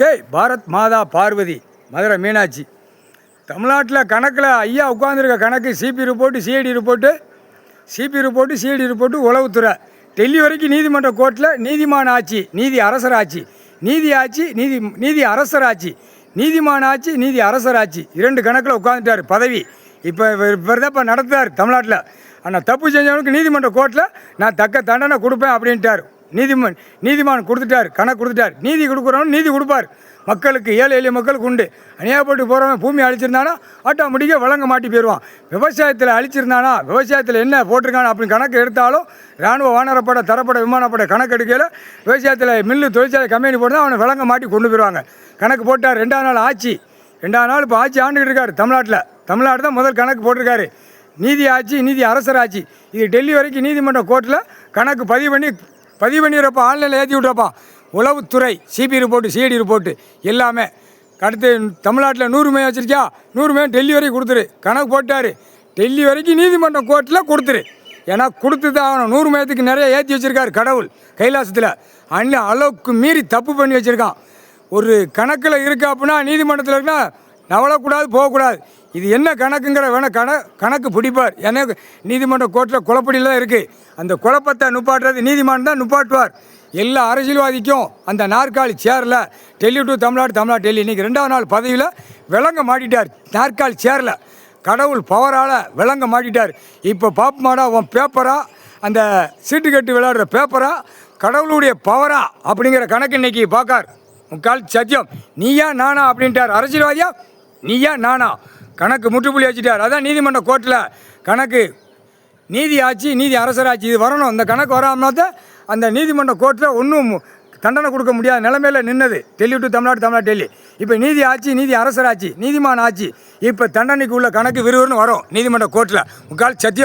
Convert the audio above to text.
பாரத் மாதா பார்வதி மதுரை மீனாட்சி. தமிழ்நாட்டில் கணக்கில் ஐயா உட்காந்துருக்க கணக்கு சிபி ரிப்போர்ட்டு சிஐடி ரிப்போர்ட்டு உளவுத்துறை டெல்லி வரைக்கும் நீதிமன்ற கோர்ட்டில் நீதிமான ஆட்சி நீதி அரசராட்சி நீதி அரசராட்சி நீதிமான ஆட்சி நீதி அரசராட்சி 2 கணக்கில் உட்காந்துட்டார் பதவி. இப்போ இவர் தான் இப்போ நடத்துகிறார் தமிழ்நாட்டில். ஆனால் தப்பு செஞ்சவனுக்கு நீதிமன்ற கோர்ட்டில் நான் தக்க தண்டனை கொடுப்பேன் அப்படின்ட்டார். நீதிமான் கொடுத்துட்டார், கணக்கு கொடுத்துட்டார். நீதி கொடுக்குறவன் நீதி கொடுப்பார். மக்களுக்கு ஏழை எளிய மக்களுக்கு உண்டு. அநியாயப்பட்டு போகிறவன் பூமி அழிச்சிருந்தானா ஆட்டோமேட்டிக்காக வழங்க மாட்டி போயிடுவான். விவசாயத்தில் அழிச்சிருந்தானா விவசாயத்தில் என்ன போட்டிருக்கானா அப்படின்னு கணக்கு எடுத்தாலும் இராணுவ வானரப்படை தரப்பட விமானப்படை கணக்கு எடுக்கையில் விவசாயத்தில் மில்லு தொழிற்சாலை கம்பெனி போட்டு தான் அவனை வழங்க மாட்டி கொண்டு போயிடுவாங்க. கணக்கு போட்டார். 2ஆம் நாள் ஆட்சி. 2ஆம் நாள் இப்போ ஆட்சி ஆண்டுகிட்டு இருக்கார் தமிழ்நாட்டில். தமிழ்நாடு தான் முதல் கணக்கு போட்டிருக்காரு. நீதி ஆட்சி நீதி அரசராட்சி. இது டெல்லி வரைக்கும் நீதிமன்ற கோர்ட்டில் கணக்கு பதிவு பண்ணிடுறப்ப ஆன்லைனில் ஏற்றி விட்றப்பா. உளவுத்துறை சிபி ரிப்போர்ட்டு சிஐடி ரிப்போர்ட்டு எல்லாமே. அடுத்து தமிழ்நாட்டில் 100 மையம் வச்சிருக்கியா 100 மையம் டெல்லி வரைக்கும் கொடுத்துரு. கணக்கு போட்டார். டெல்லி வரைக்கும் நீதிமன்ற கோர்ட்டில் கொடுத்துரு. ஏன்னா கொடுத்து தான் ஆகணும். 100 மையத்துக்கு நிறைய ஏற்றி வச்சுருக்காரு கடவுள் கைலாசத்தில். அளவுக்கு மீறி தப்பு பண்ணி வச்சுருக்கான். ஒரு கணக்கில் இருக்கா அப்படின்னா நீதிமன்றத்தில் இருக்குன்னா நவளக்கூடாது, போகக்கூடாது. இது என்ன கணக்குங்கிற கணக்கு பிடிப்பார். ஏன்னா நீதிமன்ற கோர்ட்டில் குழப்படியில் தான் இருக்குது. அந்த குழப்பத்தை நுப்பாட்டுறது நீதிமன்றம் தான் நுப்பாட்டுவார். எல்லா அரசியல்வாதிக்கும் அந்த நாற்காலி சேரில் டெல்லி டு தமிழ்நாடு டெல்லி இன்றைக்கி 2ஆம் நாள் பதவியில் விளங்க மாட்டிட்டார். நாற்காலி சேரில் கடவுள் பவரால் விளங்க மாட்டிட்டார். இப்போ பாப்பமாடா உன் பேப்பரா அந்த சீட்டு கட்டு விளையாடுற பேப்பரா கடவுளுடைய பவரா அப்படிங்கிற கணக்கு இன்றைக்கி பார்க்கார். முக்கால் சத்தியம் நீயா நானா அப்படின்ட்டார். அரசியல்வாதியா நீயா நானா கணக்கு முற்றுப்புள்ளி வச்சுட்டார். அதான் நீதிமன்ற கோர்ட்டில் கணக்கு நீதி ஆட்சி நீதி அரசராட்சி இது வரணும். இந்த கணக்கு வராமனா தான் அந்த நீதிமன்ற கோர்ட்டில் ஒன்றும் தண்டனை கொடுக்க முடியாத நிலைமையில் நின்னது. டெல்லி டு தமிழ்நாடு டெல்லி. இப்போ நீதி ஆட்சி நீதி அரசராட்சி நீதிமான ஆட்சி. இப்போ தண்டனைக்கு உள்ள கணக்கு விறுவிறுன்னு வரும் நீதிமன்ற கோர்ட்டில். முக்கால் சத்தியம்.